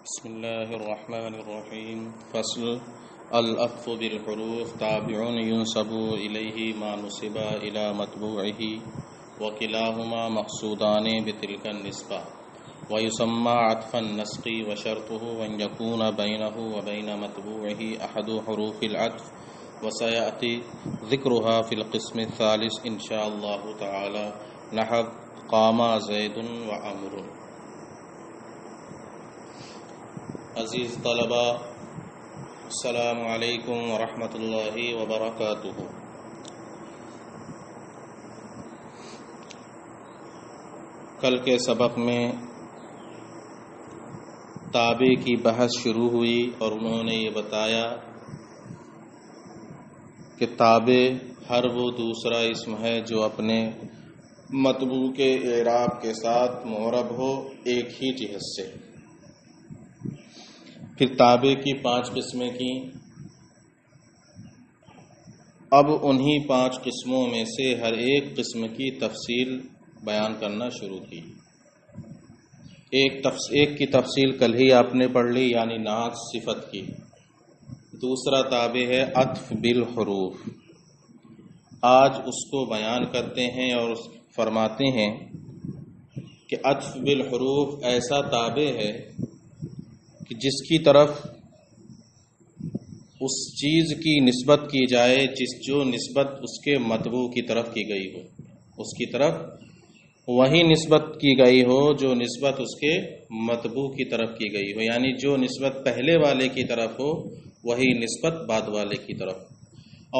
بسم الله الرحمن الرحيم. فصل العطف بالحروف تابع ينسب إليه ما نسب إلى متبوعه وكلاهما مقصودان بتلك النسبة ويسمى عطف النسق وشرطه أن يكون بينه وبين متبوعه أحد حروف العطف وسيأتي ذكرها في القسم الثالث إن شاء الله تعالى نحو قام زيد وعمر. عزیز طلباء، السلام علیکم ورحمۃ اللہ وبرکاتہ. کل کے سبق میں تابع کی بحث شروع ہوئی اور انہوں نے یہ بتایا کہ تابع ہر وہ دوسرا اسم ہے جو اپنے مطبوع کے اعراب کے ساتھ معرب ہو ایک ہی جہت سے. پھر تابع کی 5 قسمیں کی. اب انہی 5 قسموں میں سے ہر ایک قسم کی تفصیل بیان کرنا شروع کی. ایک کی تفصیل کل ہی آپ نے پڑھ لی، یعنی نعت صفت کی. دوسرا تابع ہے عطف بالحروف. آج اس کو بیان کرتے ہیں اور فرماتے ہیں کہ عطف بالحروف ایسا تابع ہے کہ جس کی طرف اس چیز کی نسبت کی جائے جو نسبت اس کے مطبوع کی طرف کی گئی ہو، اس کی طرف وہی نسبت کی گئی ہو جو نسبت اس کے مطبوع کی طرف کی گئی ہو، یعنی جو نسبت پہلے والے کی طرف ہو وہی نسبت بعد والے کی طرف،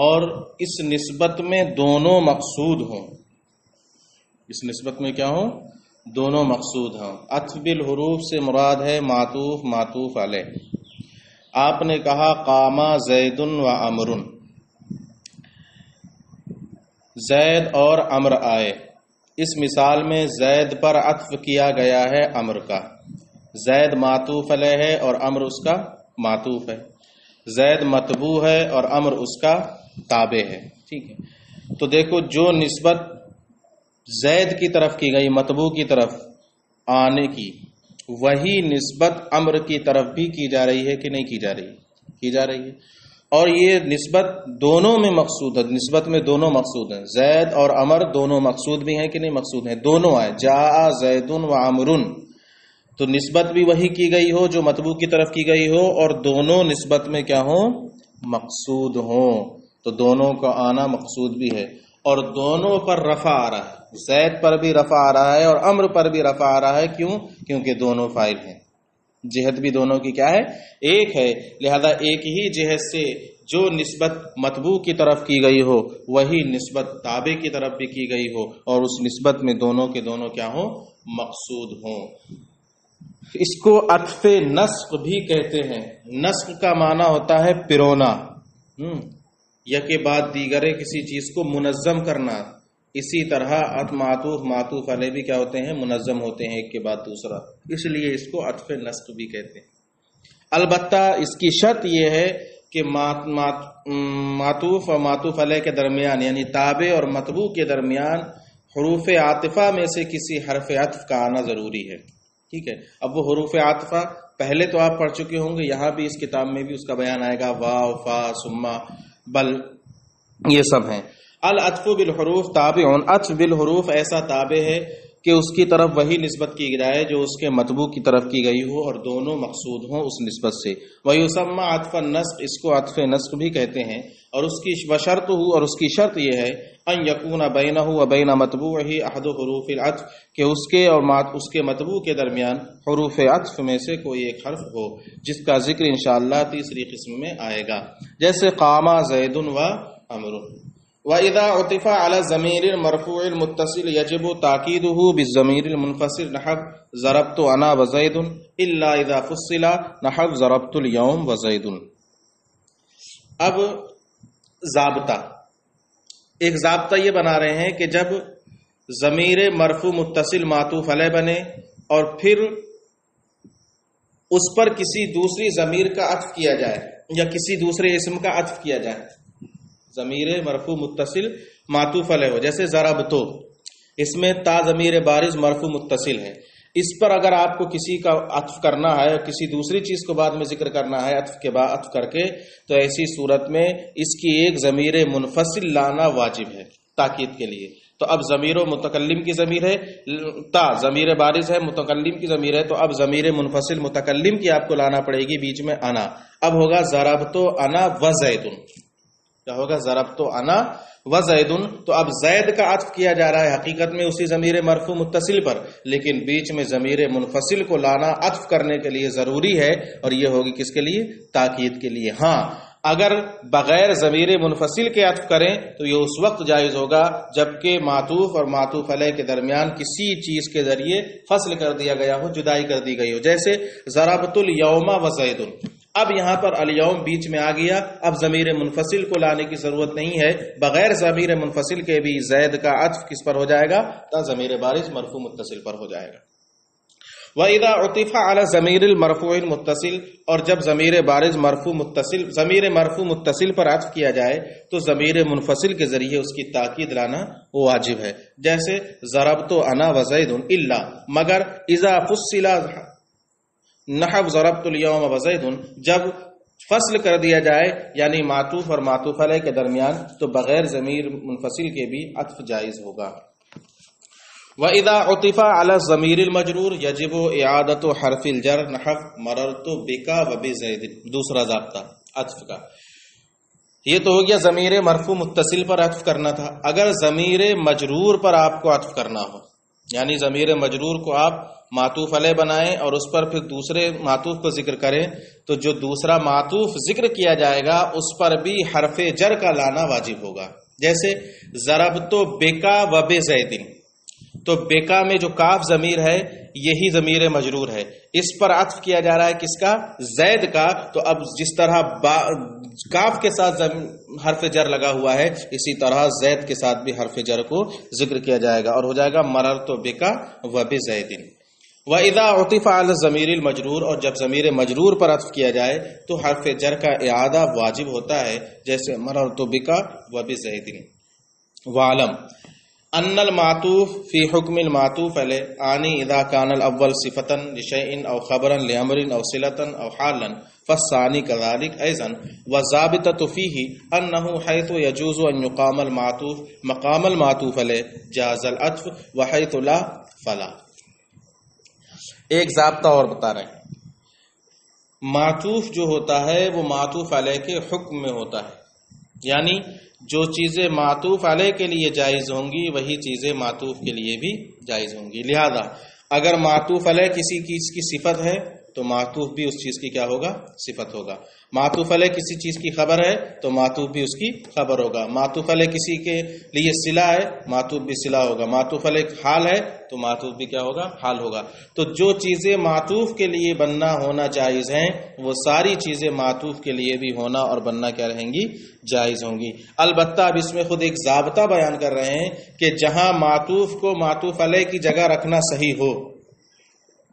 اور اس نسبت میں دونوں مقصود ہوں. اس نسبت میں کیا ہوں؟ دونوں مقصود ہیں. عطف بالحروف سے مراد ہے معطوف معطوف علیہ. آپ نے کہا قام زید و عمر، زید اور عمر آئے. اس مثال میں زید پر عطف کیا گیا ہے عمر کا. زید معطوف علیہ ہے اور عمر اس کا معطوف ہے. زید مطبوع ہے اور عمر اس کا تابع ہے. ٹھیک ہے، تو دیکھو جو نسبت زید کی طرف کی گئی مطبوع کی طرف آنے کی، وہی نسبت عمر کی طرف بھی کی جا رہی ہے کہ نہیں کی جا رہی؟ کی جا رہی ہے. اور یہ نسبت دونوں میں مقصود ہے. نسبت میں دونوں مقصود ہیں. زید اور عمر دونوں مقصود بھی ہیں کہ نہیں مقصود ہیں؟ دونوں آئے. جاء زید و عمر، تو نسبت بھی وہی کی گئی ہو جو مطبوع کی طرف کی گئی ہو، اور دونوں نسبت میں کیا ہوں؟ مقصود ہوں. تو دونوں کا آنا مقصود بھی ہے، اور دونوں پر رفع آ رہا ہے. زید پر بھی رفع آ رہا ہے اور عمر پر بھی رفع آ رہا ہے. کیوں؟ کیونکہ دونوں فاعل ہیں. جہت بھی دونوں کی کیا ہے؟ ایک ہے. لہذا ایک ہی جہت سے جو نسبت مطبوع کی طرف کی گئی ہو وہی نسبت تابع کی طرف بھی کی گئی ہو، اور اس نسبت میں دونوں کے دونوں کیا ہوں؟ مقصود ہوں. اس کو عطف نسق بھی کہتے ہیں. نسق کا معنی ہوتا ہے پرونا، یکے بعد دیگرے کسی چیز کو منظم کرنا. اسی طرح معطوف معطوف علیہ بھی کیا ہوتے ہیں؟ منظم ہوتے ہیں ایک کے بعد دوسرا. اس لیے اس کو عطف نسق بھی کہتے ہیں. البتہ اس کی شرط یہ ہے کہ معطوف اور معطوف علیہ کے درمیان، یعنی تابع اور مطبوع کے درمیان حروف عاطفہ میں سے کسی حرف عطف کا آنا ضروری ہے. ٹھیک ہے. اب وہ حروف عاطفہ پہلے تو آپ پڑھ چکے ہوں گے، یہاں بھی اس کتاب میں بھی اس کا بیان آئے گا. واو، فا، ثم، بل، یہ سب ہیں. العطف بالحروف تابع. عطف بالحروف ایسا تابع ہے کہ اس کی طرف وہی نسبت کی جائے جو اس کے مطبوع کی طرف کی گئی ہو، اور دونوں مقصود ہوں اس نسبت سے. وَيُسَمَّى عَطْفَ النَّسْخ، اس کو عطف نسخ بھی کہتے ہیں. اور اس کی بشرط اور اس کی شرط یہ ہے ان یکون بینہ و بین مطبوعہ احد حروف العطف، کہ اس کے اور اس کے مطبوع کے درمیان حروف عطف میں سے کوئی ایک حرف ہو، جس کا ذکر انشاءاللہ تیسری قسم میں آئے گا. جیسے قام زید و عمر. وَإِذَا عُطِفَ عَلَى الضَّمِيرِ الْمَرْفُوعِ الْمُتَّصِلِ يَجِبُ تَأْكِيدُهُ بِالضَّمِيرِ الْمُنْفَصِلِ نَحْوَ ضَرَبْتُ أَنَا وَزَيْدٌ إِلَّا إِذَا فُصِّلَ نَحْوَ ضَرَبْتُ الْيَوْمَ وَزَيْدٌ. اب ضابطہ، ایک ضابطہ یہ بنا رہے ہیں کہ جب ضمیر مرفوع متصل معطوف علیہ بنے اور پھر اس پر کسی دوسری ضمیر کا عطف کیا جائے یا کسی دوسرے اسم کا عطف کیا جائے، ضمیر مرفوع متصل معطوف علیہ ہو، جیسے ضربتو، اس میں تا ضمیر بارز مرفوع متصل ہے. اس پر اگر آپ کو کسی کا عطف کرنا ہے اور کسی دوسری چیز کو بعد میں ذکر کرنا ہے عطف کے بعد عطف کر کے، تو ایسی صورت میں اس کی ایک ضمیر منفصل لانا واجب ہے تاکید کے لیے. تو اب ضمیر و متکلم کی ضمیر ہے، تا ضمیر بارز ہے، متکلم کی ضمیر ہے، تو اب ضمیر منفصل متکلم کی آپ کو لانا پڑے گی بیچ میں انا. اب ہوگا ضربت انا و زیدن. کیا ہوگا؟ ضربت انا و زیدن. تو اب زید کا عطف کیا جا رہا ہے حقیقت میں اسی ضمیر مرفوع متصل پر، لیکن بیچ میں ضمیر منفصل کو لانا عطف کرنے کے لیے ضروری ہے، اور یہ ہوگی کس کے لیے؟ تاکید کے لیے. ہاں اگر بغیر ضمیر منفصل کے عطف کریں تو یہ اس وقت جائز ہوگا جبکہ معطوف اور معطوف علیہ کے درمیان کسی چیز کے ذریعے فصل کر دیا گیا ہو، جدائی کر دی گئی ہو. جیسے ضربت الیوم و زید. اب یہاں پر الیوم بیچ میں آ گیا، اب ضمیر منفصل کو لانے کی ضرورت نہیں ہے. بغیر ضمیر منفصل کے بھی زید کا عطف کس پر ہو جائے گا؟ تا ضمیر بارز مرفوع متصل پر ہو جائے گا. وَإِذَا عُطِفَ عَلَى ضَمِيرِ الْمَرْفُوعِ الْمُتَّصِلِ. اور جب ضمیر بارز مرفوع متصل ضمیر مرفوع متصل پر عطف کیا جائے تو ضمیر منفصل کے ذریعے اس کی تاکید لانا واجب ہے. جیسے ضربت انا و زید الا، مگر اذا فصل نحو ضربت الیوم و زید، جب فصل کر دیا جائے یعنی معطوف اور معطوف علیہ کے درمیان، تو بغیر ضمیر منفصل کے بھی عطف جائز ہوگا. وَإِذَا عُطِفَ عَلَى الضَّمِيرِ الْمَجْرُورِ يَجِبُ إِعَادَةُ حَرْفِ الْجَرِّ نَحْوَ مَرَرْتُ بِكَ وَبِزَيْدٍ. دوسرا ضابطہ عطف کا. یہ تو ہو گیا ضمیر مرفوع متصل پر عطف کرنا تھا. اگر ضمیر مجرور پر آپ کو عطف کرنا ہو، یعنی ضمیر مجرور کو آپ معطوف علیہ بنائیں اور اس پر پھر دوسرے معطوف کو ذکر کریں، تو جو دوسرا معطوف ذکر کیا جائے گا اس پر بھی حرف جر کا لانا واجب ہوگا. جیسے ضربت بِكَ وَبِزَيْدٍ. تو بیکا میں جو کاف ضمیر ہے یہی ضمیر مجرور ہے، اس پر عطف کیا جا رہا ہے کس کا؟ زید کا. تو اب جس طرح کاف کے ساتھ حرف جر لگا ہوا ہے، اسی طرح زید کے ساتھ بھی حرف جر کو ذکر کیا جائے گا اور ہو جائے گا مررت بک وبزید. وَإِذَا عُطِفَ عَلَى الضَّمِيرِ الْمَجْرُورِ. اور جب ضمیر مجرور پر عطف کیا جائے تو حرف جر کا اعادہ واجب ہوتا ہے، جیسے مررت بک وبزید. وَعْلَمْ ان المعطوف فی حکم المعطوف علیہ آنی اذا کان الاول صفتا لشیء او خبرا لامر او صلتا او حالا فالثانی كذلك ايضا والضابطة فيه انه حيث يجوز ان يقام المعطوف مقام المعطوف علیہ جاز العطف وحيث لا فلا. ایک ضابطہ اور بتا رہے ہیں. معطوف جو ہوتا ہے وہ معطوف علیہ کے حکم میں ہوتا ہے، یعنی جو چیزیں معطوف علیہ کے لیے جائز ہوں گی وہی چیزیں معطوف کے لیے بھی جائز ہوں گی. لہذا اگر معطوف علیہ کسی چیز کی صفت ہے تو معطوف بھی اس چیز کی کیا ہوگا؟ صفت ہوگا. معطوف علیہ کسی چیز کی خبر ہے تو معطوف بھی اس کی خبر ہوگا. معطوف علیہ کسی کے لیے صلہ ہے، معطوف بھی صلہ ہوگا. معطوف علیہ حال ہے تو معطوف بھی کیا ہوگا؟ حال ہوگا. تو جو چیزیں معطوف کے لیے بننا ہونا جائز ہیں وہ ساری چیزیں معطوف کے لیے بھی ہونا اور بننا کیا رہیں گی؟ جائز ہوں گی. البتہ اب اس میں خود ایک ضابطہ بیان کر رہے ہیں کہ جہاں معطوف کو معطوف علیہ کی جگہ رکھنا صحیح ہو،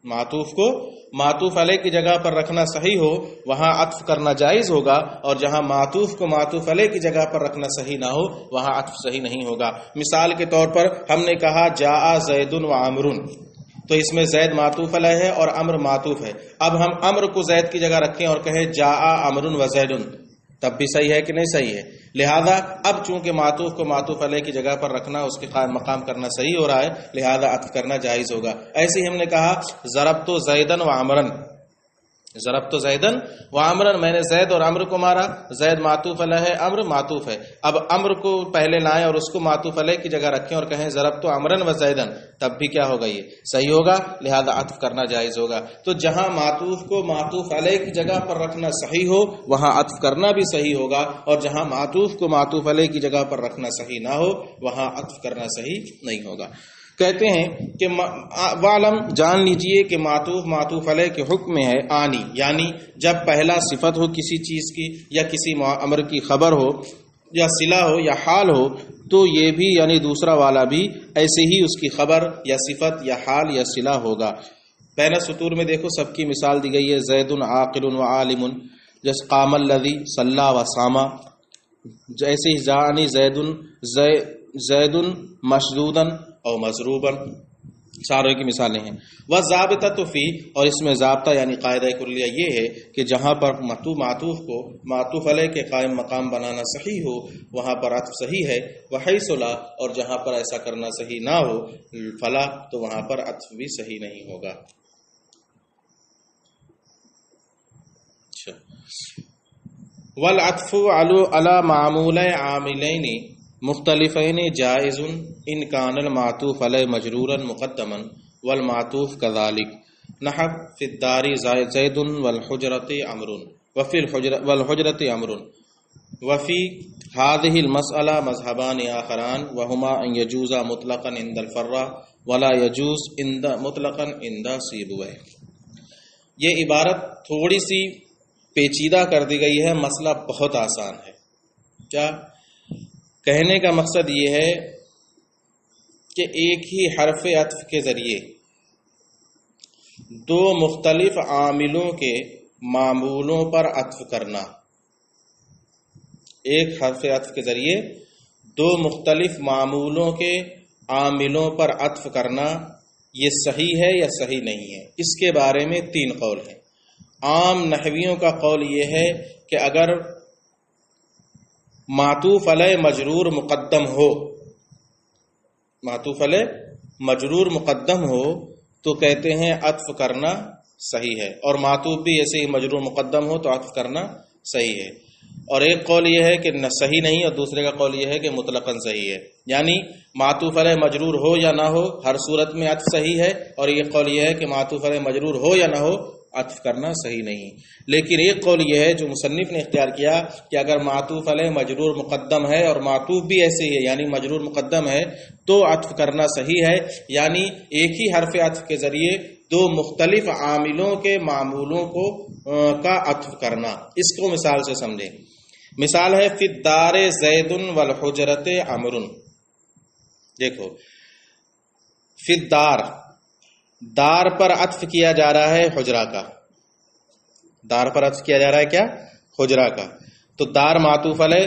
معطوف کو معطوف علیہ کی جگہ پر رکھنا صحیح ہو، وہاں عطف کرنا جائز ہوگا، اور جہاں معطوف کو معطوف علیہ کی جگہ پر رکھنا صحیح نہ ہو وہاں عطف صحیح نہیں ہوگا. مثال کے طور پر ہم نے کہا جاء زید و عمر، تو اس میں زید معطوف علیہ ہے اور عمر معطوف ہے. اب ہم عمر کو زید کی جگہ رکھیں اور کہیں جاء عمر و زید، تب بھی صحیح ہے کہ نہیں صحیح ہے؟ لہذا اب چونکہ معطوف کو معطوف علیہ کی جگہ پر رکھنا، اس کے قائم مقام کرنا صحیح ہو رہا ہے، لہذا عطف کرنا جائز ہوگا. ایسے ہی ہم نے کہا ضربت زیدن و عمرن، ضربت زیدن و عمرن، میں نے زید اور عمر کو مارا. زید معطوف علیہ ہے، عمر معطوف ہے. اب عمر کو پہلے لائیں اور اس کو معطوف علیہ کی جگہ رکھیں اور کہیں ضربت عمرن و زیدن، تب بھی کیا ہوگا؟ یہ صحیح ہوگا، لہذا عطف کرنا جائز ہوگا. تو جہاں معطوف کو معطوف علیہ کی جگہ پر رکھنا صحیح ہو وہاں عطف کرنا بھی صحیح ہوگا، اور جہاں معطوف کو معطوف علیہ کی جگہ پر رکھنا صحیح نہ ہو وہاں عطف کرنا صحیح نہیں ہوگا. کہتے ہیں کہ وعلم، جان لیجئے کہ معطوف معطوف علیہ کے حکم میں ہے آنی، یعنی جب پہلا صفت ہو کسی چیز کی یا کسی امر کی خبر ہو یا صلہ ہو یا حال ہو، تو یہ بھی یعنی دوسرا والا بھی ایسے ہی اس کی خبر یا صفت یا حال یا صلہ ہوگا. پہلا سطور میں دیکھو سب کی مثال دی گئی ہے، زید عاقل و عالم، جیسے قام الذی صلی و صاما. جیسے ہی جانی زید مشدودا او مضروبا، ساروں کی مثالیں ہیں. وَالضَّابِطَةُ فِي، اور اس میں ضابطہ یعنی قاعدہ کلیہ یہ ہے کہ جہاں پر معطوف کو معطوف علیہ کے قائم مقام بنانا صحیح ہو وہاں پر عطف صحیح ہے. وَحَيْثُ لَا، اور جہاں پر ایسا کرنا صحیح نہ ہو فلا، تو وہاں پر عطف بھی صحیح نہیں ہوگا. والعطف على معمول عاملین مختلفین جائز ان کان المعطوف علیہ مجرورا مقدما والمعطوف كذلك، نحو فی الدار زید والحجرۃ عمرو والحجرۃ عمرو. وفی هذه المسألہ مذهبان آخران وهما ان يجوز مطلقا عند الفراء ولا يجوز مطلقا عند سیبویہ. یہ عبارت تھوڑی سی پیچیدہ کر دی گئی ہے، مسئلہ بہت آسان ہے. کیا کہنے کا مقصد یہ ہے کہ ایک ہی حرف عطف کے ذریعے دو مختلف عاملوں کے معمولوں پر عطف کرنا، ایک حرف عطف کے ذریعے دو مختلف معمولوں کے عاملوں پر عطف کرنا یہ صحیح ہے یا صحیح نہیں ہے. اس کے بارے میں تین قول ہیں. عام نحویوں کا قول یہ ہے کہ اگر معطوف علیہ مجرور مقدم ہو، معطوف علیہ مجرور مقدم ہو تو کہتے ہیں عطف کرنا صحیح ہے، اور معطوف بھی ایسے ہی مجرور مقدم ہو تو عطف کرنا صحیح ہے. اور ایک قول یہ ہے کہ صحیح نہیں، اور دوسرے کا قول یہ ہے کہ مطلقاً صحیح ہے. یعنی معطوف علیہ مجرور ہو یا نہ ہو ہر صورت میں عطف صحیح ہے، اور یہ قول یہ ہے کہ معطوف علیہ مجرور ہو یا نہ ہو عطف کرنا صحیح نہیں. لیکن ایک قول یہ ہے جو مصنف نے اختیار کیا کہ اگر معطوف علیہ مجرور مقدم ہے اور معطوف بھی ایسے ہی ہے یعنی مجرور مقدم ہے تو عطف کرنا صحیح ہے. یعنی ایک ہی حرف عطف کے ذریعے دو مختلف عاملوں کے معمولوں کو کا عطف کرنا. اس کو مثال سے سمجھیں. مثال ہے فی الدار زید والحجرۃ عمرو. دیکھو فی الدار، دار پر عطف کیا جا رہا ہے حجرہ کا، دار پر عطف کیا جا رہا ہے کیا؟ حجرہ کا. تو دار معطوف علیہ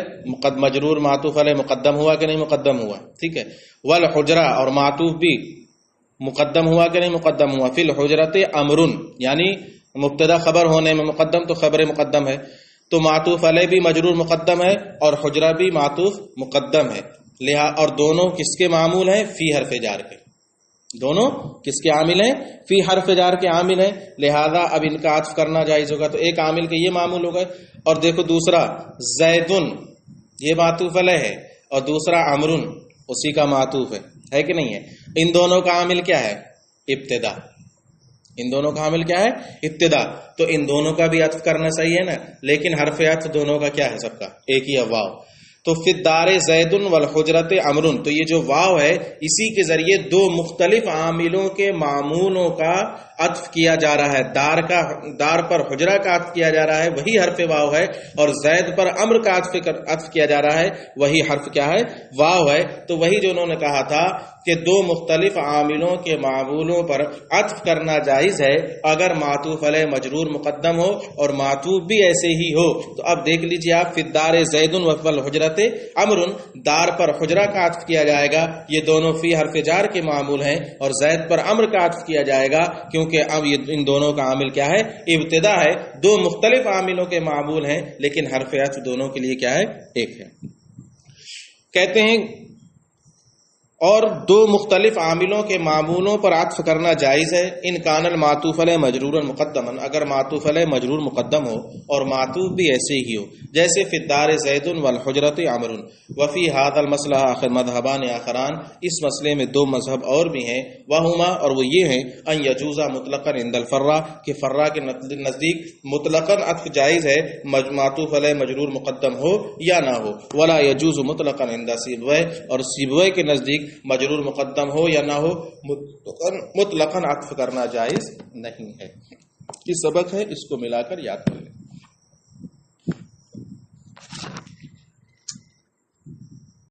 مجرور معطوف علیہ مقدم ہوا کہ نہیں مقدم ہوا؟ ٹھیک ہے. والحجرہ، اور معطوف بھی مقدم ہوا کہ نہیں مقدم ہوا؟ فی الحجرۃ عمرو، یعنی مبتدا خبر ہونے میں مقدم تو خبر مقدم ہے، تو معطوف علیہ بھی مجرور مقدم ہے اور حجرہ بھی معطوف مقدم ہے. اور دونوں کس کے معمول ہیں؟ فی حرف جار کے. دونوں کس کے عامل ہیں؟ فی حرف جار کے عامل ہیں. لہذا اب ان کا عطف کرنا جائز ہوگا. تو ایک عامل کے یہ معمول ہو گئے. اور دیکھو دوسرا زیدن، یہ معطوف علیہ ہے، اور دوسرا عمرن اسی کا معطوف ہے کہ نہیں ہے؟ ان دونوں کا عامل کیا ہے؟ ابتدا. ان دونوں کا عامل کیا ہے؟ ابتدا. تو ان دونوں کا بھی عطف کرنا صحیح ہے نا. لیکن حرف عطف دونوں کا کیا ہے؟ سب کا ایک ہی ہے، واو. تو فی الدار زید والحجرۃ عمرو، تو یہ جو واو ہے اسی کے ذریعے دو مختلف عاملوں کے معمولوں کا عطف کیا جا رہا ہے. دار پر حجرہ کا عطف کیا جا رہا ہے، وہی حرف واو ہے، اور زید پر امر کا عطف کیا جا رہا ہے، وہی حرف کیا ہے؟ واو ہے. تو وہی جو انہوں نے کہا تھا کہ دو مختلف عاملوں کے معمولوں پر عطف کرنا جائز ہے اگر معطوف علیہ مجرور مقدم ہو اور معطوف بھی ایسے ہی ہو. تو اب دیکھ لیجیے آپ، فی الدار زید والحجرۃ عمرو، دار پر حجرہ کا عطف کیا جائے گا، یہ دونوں فی حرف جار کے معمول ہیں، اور زید پر امر کا عطف کیا جائے گا کیونکہ اب ان دونوں کا عامل کیا ہے؟ ابتدا ہے. دو مختلف عاملوں کے معمول ہیں لیکن حرف عطف دونوں کے لیے کیا ہے؟ ایک ہے. کہتے ہیں اور دو مختلف عاملوں کے معمولوں پر عطف کرنا جائز ہے ان کان المعطوف علیہ مجرورا مقدما، اگر معطوف علیہ مجرور مقدم ہو اور معطوف بھی ایسے ہی ہو، جیسے فی الدار زید والحجرۃ عمرو. وفی هذا المسئلہ آخر مذہبان آخران، اس مسئلے میں دو مذہب اور بھی ہیں. وہما، اور وہ یہ ہیں، ان یجوز مطلقا عند الفراء، کہ فرا کے نزدیک مطلقا عطف جائز ہے معطوف علیہ مجرور مقدم ہو یا نہ ہو. ولا یجوز مطلقا عند سیبویہ، اور سیبویہ کے نزدیک مجرور مقدم ہو یا نہ ہو مطلقاً عطف کرنا جائز نہیں ہے. یہ سبق ہے، اس کو ملا کر یاد کریں.